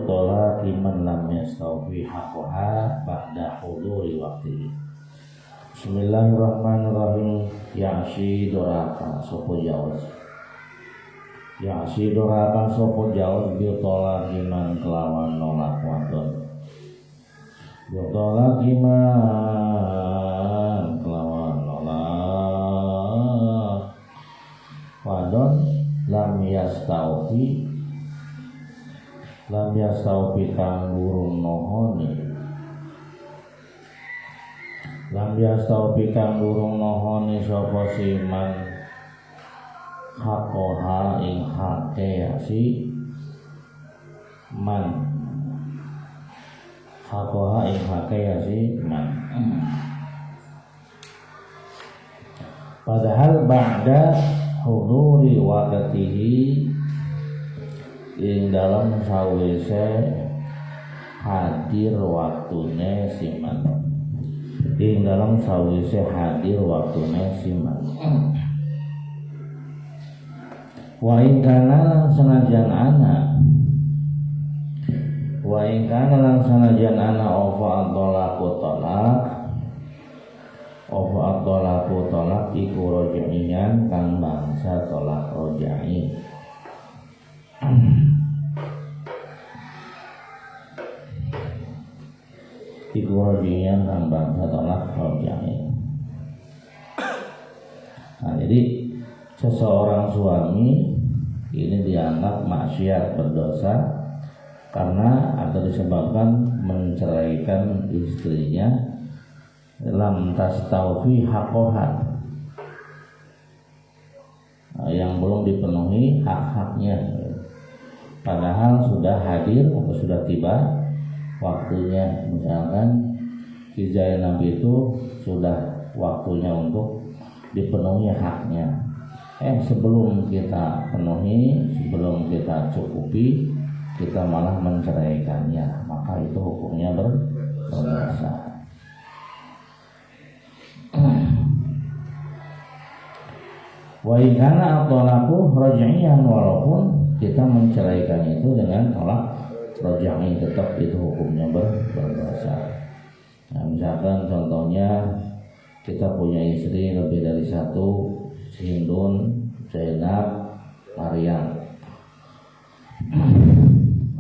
talaqi man lam yastawfi haqqaha ba'da huduri waqtihi. Bismillahirrahmanirrahim. Ya'si doraka sopo jawaz. Ya'si doraka sopo jawaz bi talaqi man kelawan nolak wadon. Bi talaqi man kelawan nolak wadon lam yastawfi kang durung nohoni sapa siman hakoha ing hake si man hakoha ing hake si man. Padahal ba'da huduri waqtihi ing dalam sawise hadir waktune siman. Ing dalam sawise hadir waktune siman. Wa ing kana sanajan ana ofa at-talaqu talaq iku rojaian kang bangsa tolak rojai. Iku rojaian kang bangsa tolak rojai. Nah, jadi seseorang suami ini dianggap maksiat berdosa karena atau disebabkan menceraikan istrinya lam tastawfi haqqaha, yang belum dipenuhi hak-haknya, padahal sudah hadir atau sudah tiba waktunya. Misalkan si Zainab itu sudah waktunya untuk dipenuhi haknya, sebelum kita penuhi, sebelum kita cukupi, kita malah menceraikannya, maka itu hukumnya berdosa. Wa in kana at-talaqu raj'iyan, walaupun kita menceraikan itu dengan tolak raj'i, tetap itu hukumnya berdosa. Nah, misalkan contohnya kita punya istri lebih dari satu, Hindun, Zainab, Maryam.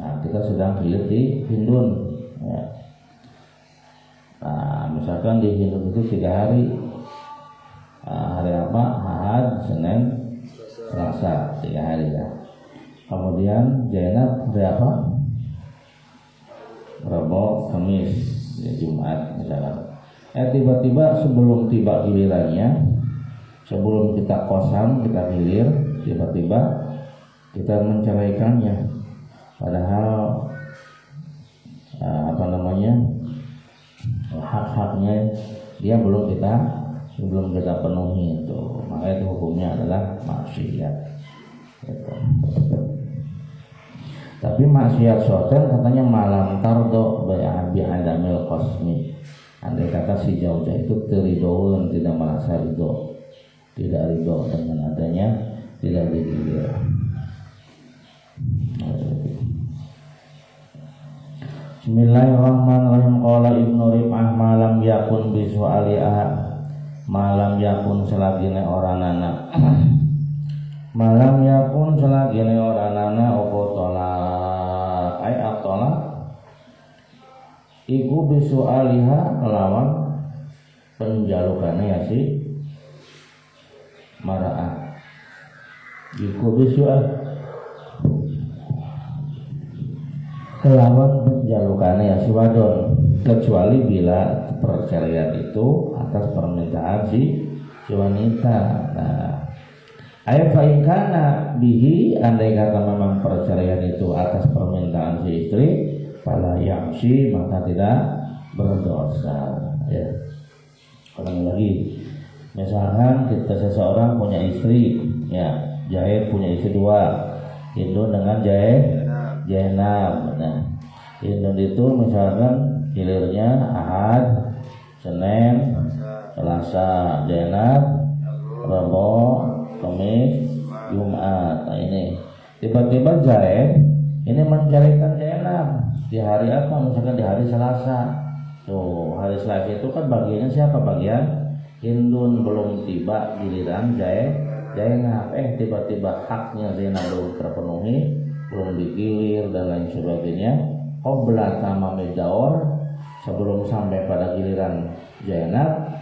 Nah, kita sedang hidup di Hindun, ya. Nah, misalkan di Hindun itu 3 hari. Hari apa? Ahad, Senin, Selasa, 3 hari ya. Kemudian Zainab hari apa? Rabu, Kamis, ya, Jumat misalkan. Tiba-tiba sebelum tiba gilirannya, sebelum kita kosam, kita hilir, tiba-tiba kita menceraikannya. Padahal hak-haknya dia belum kita penuhi itu, maka itu hukumnya adalah maksiat. Gitu. Tapi maksiat soten katanya malam tardo bi adamil qasmi. Andai kata si zaujah itu teridoun, tidak merasa ridho, tidak ridho dengan adanya tidak digilir. Bismillahirrahmanirrahim. Qala Ibnu Rif'ah malam yakun malam yakun selagine ora nana malam yakun selagine ora nana opo tolak ay atolak iku bisu aliha kelawan penjalukane ya si mara'ah iku bisu kelawan penjalukane ya si wadon, kecuali bila perceraian itu atas permintaan si wanita. Nah, ayat fa'ikana bihi, andai kata memang perceraian itu atas permintaan si istri, fala ya'si, maka tidak berdosa. Ya. Ulangi lagi. Misalkan kita seseorang punya istri, ya, Jahid punya istri 2, Hindun dengan Zainab. Nah, Hindun itu misalkan hilirnya Ahad, Senin, Selasa, Zainab, Rabu, Kamis, Jumat. Nah ini tiba-tiba Zaid ini mencarikan Zainab. Zainab di hari apa? Misalkan di hari Selasa. Tuh, hari Selasa itu kan bagiannya siapa? Bagian Hindun, belum tiba giliran Zainab. Tiba-tiba haknya Zainab belum terpenuhi, belum digilir dan lain sebagainya. Qabla tamamid daur, sebelum sampai pada giliran Zainab,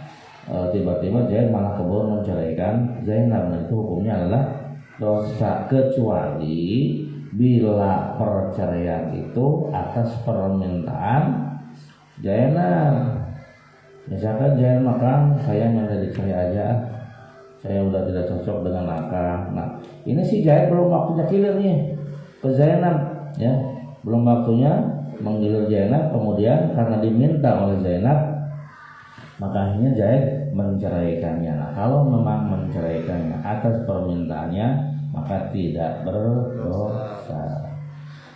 tiba-tiba Zaid malah keburu menceraikan Zainab. Dan itu hukumnya adalah dosa, kecuali bila perceraian itu atas permintaan Zainab. Misalkan Zainab, maka saya minta dicerai aja, saya udah tidak cocok dengan Aka. Nah, ini si Zaid belum waktunya kilir nih ke Zainab, ya, belum waktunya menggilir Zainab. Kemudian karena diminta oleh Zainab, maka akhirnya Zaid menceraikannya. Nah, kalau memang menceraikannya atas permintaannya, maka tidak berdosa.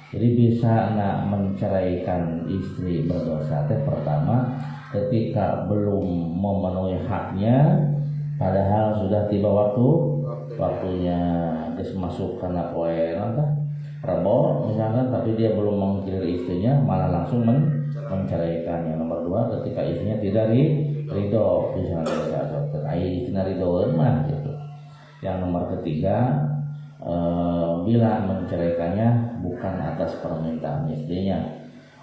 Jadi bisa nggak menceraikan istri berdosa? Pertama, ketika belum memenuhi haknya, padahal sudah tiba waktunya, terus masuk karena poin Prabowo misalkan, tapi dia belum menggilir istrinya, malah langsung menceraikannya. Nomor 2, ketika istrinya tidak ridho, bisa istrinya ridho mah gitu. Yang nomor 3, bila menceraikannya bukan atas permintaan istrinya,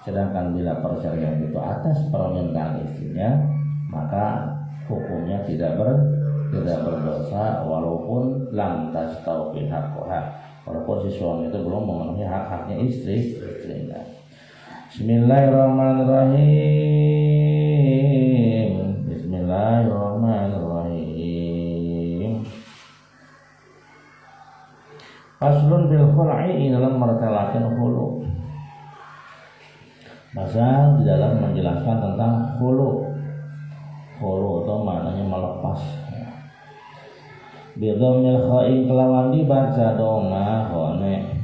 sedangkan bila perceraian itu atas permintaan istrinya, maka hukumnya tidak berdosa walaupun lam tastawfi haqqaha, walaupun si suami itu belum memenuhi hak-haknya istrinya. Bismillahirrahmanirrahim. Faslun fil khul'i, dalam mertelakan khulu. Masa di dalam menjelaskan tentang khulu. Khulu itu maknanya melepas. Bidhammil kha'i, kelawan dibaca doma khone.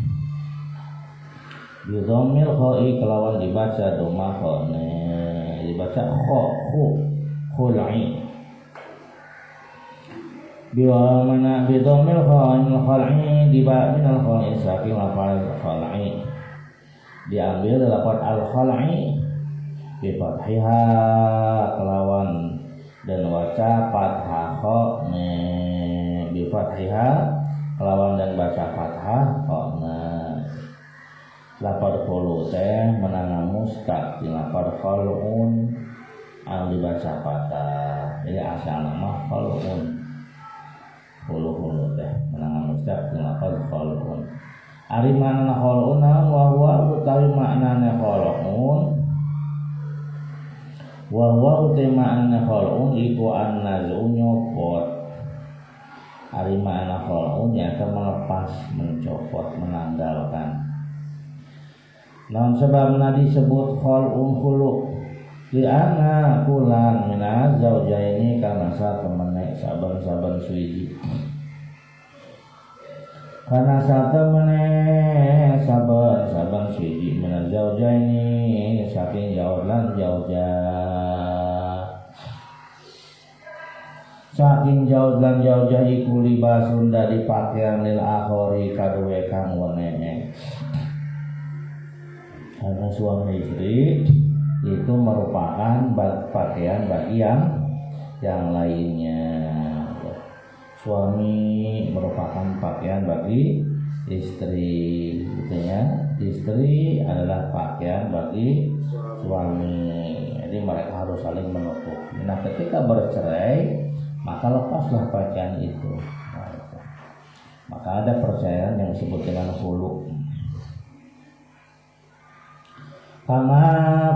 Bidhammil kha'i, kelawan dibaca doma khone. Dibaca khul'i. Biwa mana bidhammil kha'i minal kha'i, saking lafal kha'i. Diambil dari lafal al-khal'i bi fathiha, kelawan dan waca fathah khone, bi fathiha, kelawan dan baca fathah khone. Lafal khulu teh menang mustaq, lafal khulun ang dibaca fathah. Jadi asal nama khulun. Khulu teh menang mustaq lafal khulun. Ari makna khulun wa huwa utawi maknane khulun. Wa huwa utawi makna khulun iku an-naz'u nyopot. Ari makna khulun nyata melepas, mencopot, menanggalkan. Namun sebabna disebut khulu li'anna kulan minaz zaujaini, karena satemene saban-saban suci. Karena satemene saban-saban suci minaz zaujaini, saking jauh lan jauh-jauh. Saking jauh lan jauh-jauh iku libasun dari pakaian lil akhori kaduwe kang wenene. Karena suami istri itu merupakan pakaian bagi yang lainnya. Suami merupakan pakaian bagi istri, gitu ya. Istri adalah pakaian bagi suami. Jadi mereka harus saling menutup. Nah, ketika bercerai, maka lepaslah pakaian itu. Maka ada perceraian yang disebut dengan khulu. Kama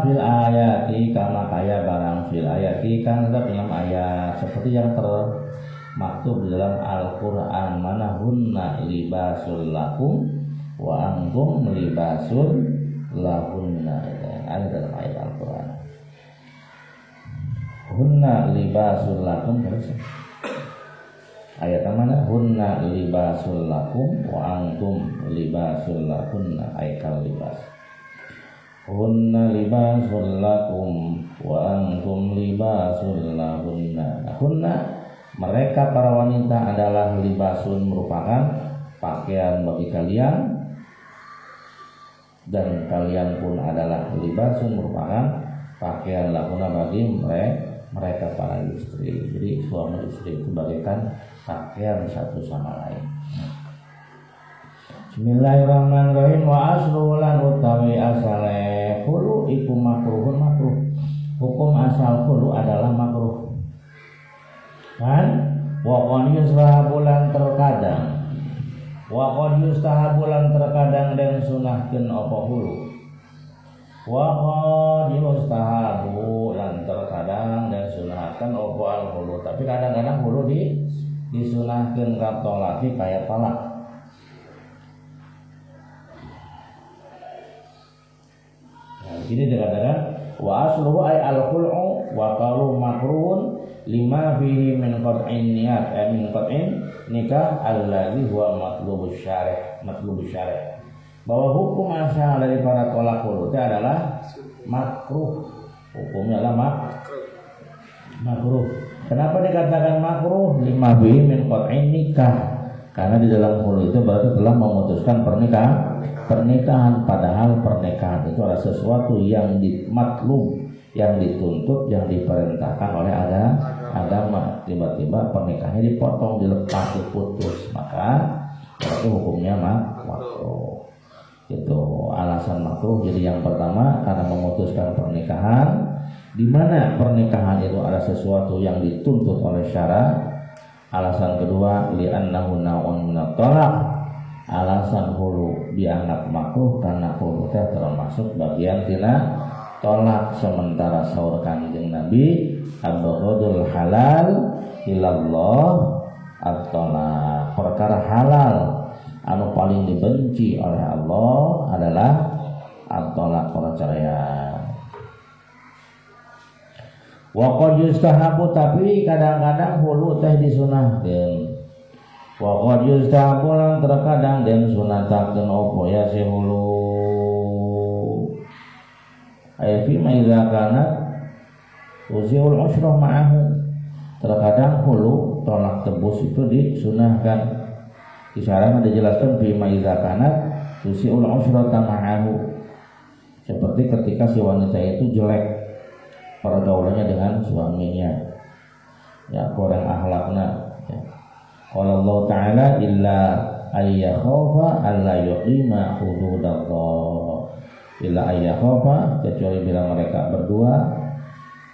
fil ayati, kama kaya barang fil ayati, kan dalam ayat seperti yang termaktub di dalam Al-Qur'an, mana hunna libasul lakum wa antum libasul lahunna. Ada dalam ayat Al-Qur'an. Hunna libasul lakum, terus ayat mana? Hunna libasul lakum wa antum libasul lahunna, ayat libas. Hunna libasul lakum wa antum libasul lahunna. Hunna, mereka para wanita adalah libasun, merupakan pakaian bagi kalian. dan kalian pun adalah libasun merupakan pakaian lahuna bagi mereka para istri. Jadi suami istri itu bagaikan pakaian satu sama lain. Bismillahirrahmanirrahim. Wa aslulan utawi asale khulu iku makruhun makruh. Hukum asal khulu adalah makruh. Kan? Wa qad yustahabulan terkadang. Wa qad yustahabulan terkadang dan sunahkeun apa khulu. Wa qad yustahabulan terkadang dan sunahkeun apa al khulu. Tapi kadang-kadang khulu disunahkeun ka tolaki kaya talak. Ini dikatakan wa asluhu ay al-khul'u wa qalu makruhun lima fihi min qat'in niyat min qat'in nikah alladzi huwa matlubus syarih bahwa hukum asal dari para tolak khulu itu adalah makruh. Hukumnya adalah makruh. Kenapa dikatakan makruh? Lima fihi min qat'in nikah, karena di dalam khulu itu berarti telah memutuskan pernikahan, padahal pernikahan itu adalah sesuatu yang matlub, yang dituntut, yang diperintahkan oleh agama. Tiba-tiba pernikahannya dipotong, dilepas, diputus, maka itu hukumnya makruh. Itu alasan makruh. Jadi yang pertama karena memutuskan pernikahan, di mana pernikahan itu adalah sesuatu yang dituntut oleh syara. Alasan kedua li'annahu naw'un minat tolak. Alasan hulu dianggap makruh karena hulu teh termasuk bagian tina tolak. Sementara saur Kanjeng Nabi abghadul halal ilallah at-tolak. Perkara halal anu paling dibenci oleh Allah adalah at-tolak, perceraian. Wa qad yustahabu, tapi kadang-kadang hulu teh disunahkeun. Wa qad yustahabu lan terkadang den sunatakeun apa ya si hulu. Ay fi ma idza kana uziul usrah ma'ahu. Terkadang hulu tolak tebus itu disunahkan. Isyaratnya dijelaskan fi ma idza kana uziul usrah ma'ahu. Seperti ketika si wanita itu jelek pergaulannya dengan suaminya, ya kurang akhlakna. Qala Allah Ta'ala illa ayyakhafa alla yuqima hududallah. Illa ayyakhafa, kecuali bila mereka berdua,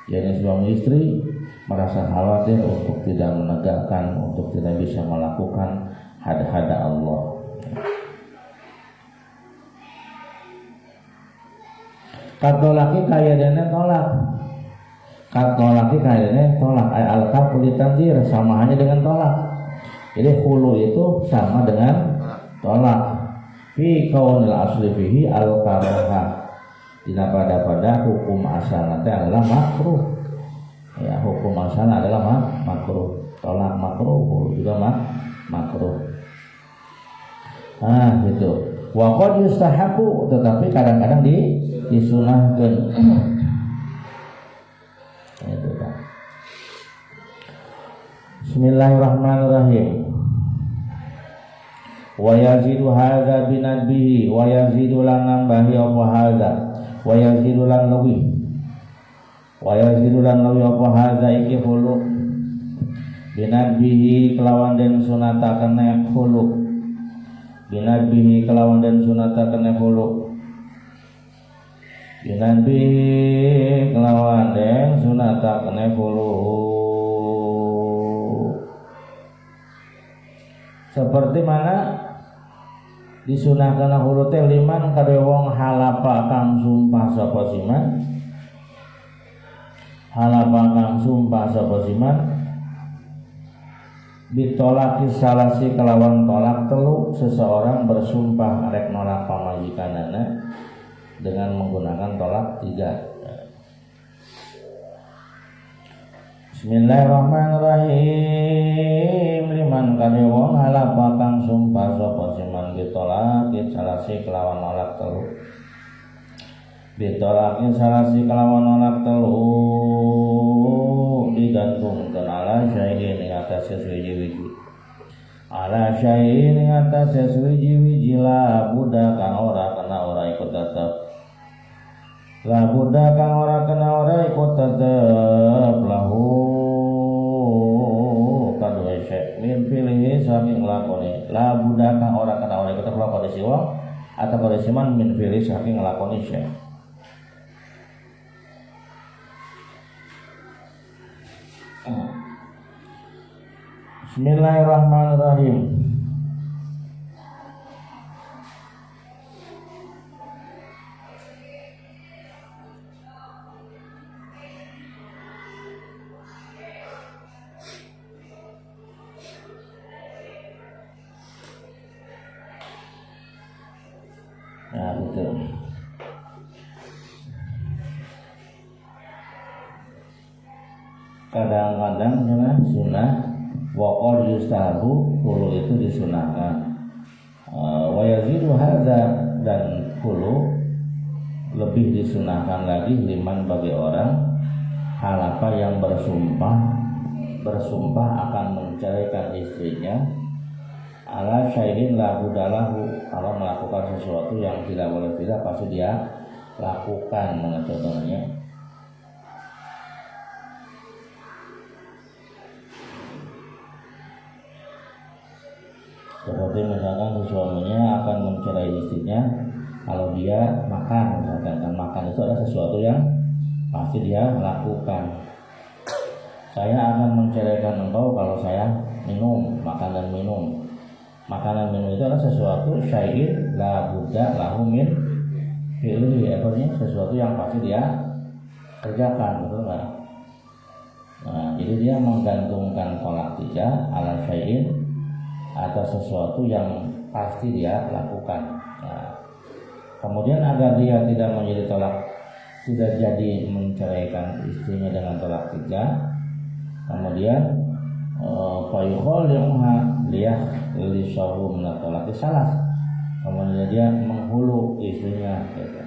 yakni suami istri, merasa khawatir untuk tidak menegakkan, untuk tidak bisa melakukan had-had Allah. Kata laki kaya dana tolak. Kata laki kaya dana tolak. Al-kaf kulitanzir, sama hanya dengan tolak. Jadi khulu itu sama dengan tolak. Fi kaunil asli fihi al-karaha. Tidak pada hukum asal nanti adalah makruh. Ya, hukum asal adalah makruh. Tolak makruh, khulu juga makruh. Nah, gitu. Wa qad yustahabu, tetapi kadang-kadang disunahkan. Itu kan. Bismillahirrahmanirrahim. Wa yazidu hadza binadbihi wa yazidu lan nambahi apa hadza wa yazidu lan luwi apa hadza iki hulu binadbihi kelawan den sunataken hulu binadbihi kelawan den sunataken hulu binadbihi kelawan den sunataken hulu. Seperti mana disunahkan hulu teh liman kadhe wong halapa kang sumpah sapa siman, halapa kang sumpah sapa siman ditolaki salasi kelawan tolak telu. Seseorang bersumpah arek nolak pamajikanana dengan menggunakan tolak 3. Bismillahirrahmanirrahim. Liman kadhe wong halapa kang sumpah sapa siman ditolak salasi kelawan nolak telu. Ditolaknya salasi kelawan nolak telu digantungkeun ala syai'in ing atas sesuai wiji. ala syai'in atas wiji-wiji la buddha kang ora kena ora ikut tetep la buddha kang ora kena ora ikut tetep lahu kadue syek min pilih sami nglakoni la buddha kang ora kena ora ikut tetep lahu kondisi wong atau kondisi man min pilih sami nglakoni syek. Bismillahirrahmanirrahim. Nah, betul. Kadang-kadang sunnah waqad yustahabu hulu itu disunahkan wa yazidu hadza dan hulu lebih disunahkan lagi liman bagi orang halafa yang bersumpah akan menceraikan istrinya ala syai'in la budalahu kalau melakukan sesuatu yang tidak boleh tidak pasti dia lakukan. Mana contohnya seperti misalkan suaminya akan mencerai istrinya kalau dia makan, misalkan kan makan itu adalah sesuatu yang pasti dia lakukan. Saya akan menceraikan engkau kalau saya makan dan minum. Makanan minum itu adalah sesuatu syai'in la budda lahu min fi'lihi, artinya sesuatu yang pasti dia kerjakan, betul enggak? Nah, jadi dia menggantungkan tolak 3 ala syai'in atau sesuatu yang pasti dia lakukan. Nah, kemudian agar dia tidak menjadi tidak jadi menceraikan istrinya dengan tolak 3, kemudian fayukhali'uha liyakhlisahu min tolak salas, kemudian dia menghulu istrinya gitu.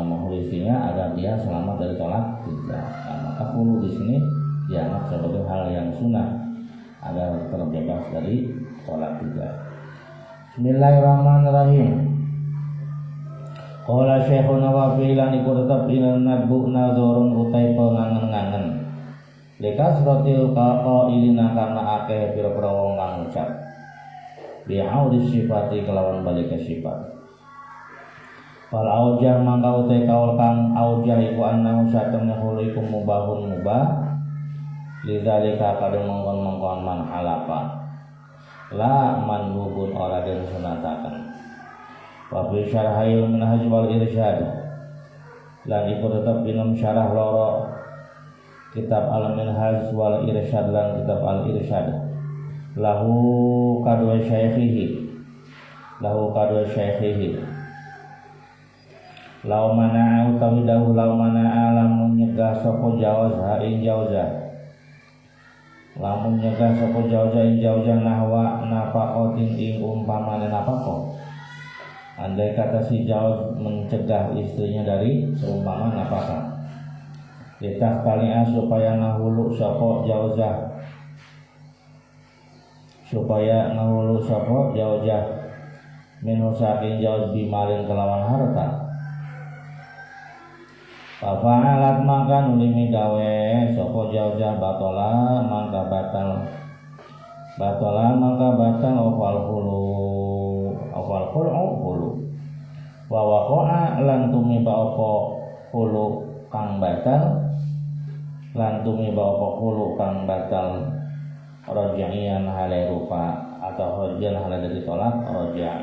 Menghulu istrinya agar dia selamat dari tolak 3. Nah, maka hulu di sini dianggap sebagai hal yang sunnah agar terbebas dari tolak 3. Bismillahirrahmanirrahim. Qala Syekhuna wa fi'lan iku tetep ilan nadbu nazarun utai pengangen-ngangen. Likasratil qailina karena akeh pira-pira wong kang ngucap. Bi'audi sifati kelawan balik ke sifat. Fal aujah mangka utai kaul kang aujah iku annahu satemne hulikum mubahun mubah. Lidzalika kadang mongkon-mongkon man halafa la manhubun ora den sunataken wa bi syarahil minhaj wal irsyad lan iku tetep minum syarah loro kitab al minhaj wal irsyad lan kitab al irsyad lahu kadwa syaikhihi lau mana utawi dahu lau mana alam nyegah sapa jawaz ha ing jawza lamun nyegah sapa jauh-jauh nahwa nafaqatin ing umpamane nafaqah. Andai kata si jauh mencegah istrinya dari seumpama nafkah. Ditah kalian supaya nahulu sapa jauh minhu saking jauh bimarin kelawan harta. Fa'alat maka nulimi gawe sapa jauh batola maka batal awal hulu wa waqa'a lan tumiba apa hulu kang batal rajian hale rupa atau rajian hale dari tolak rajian.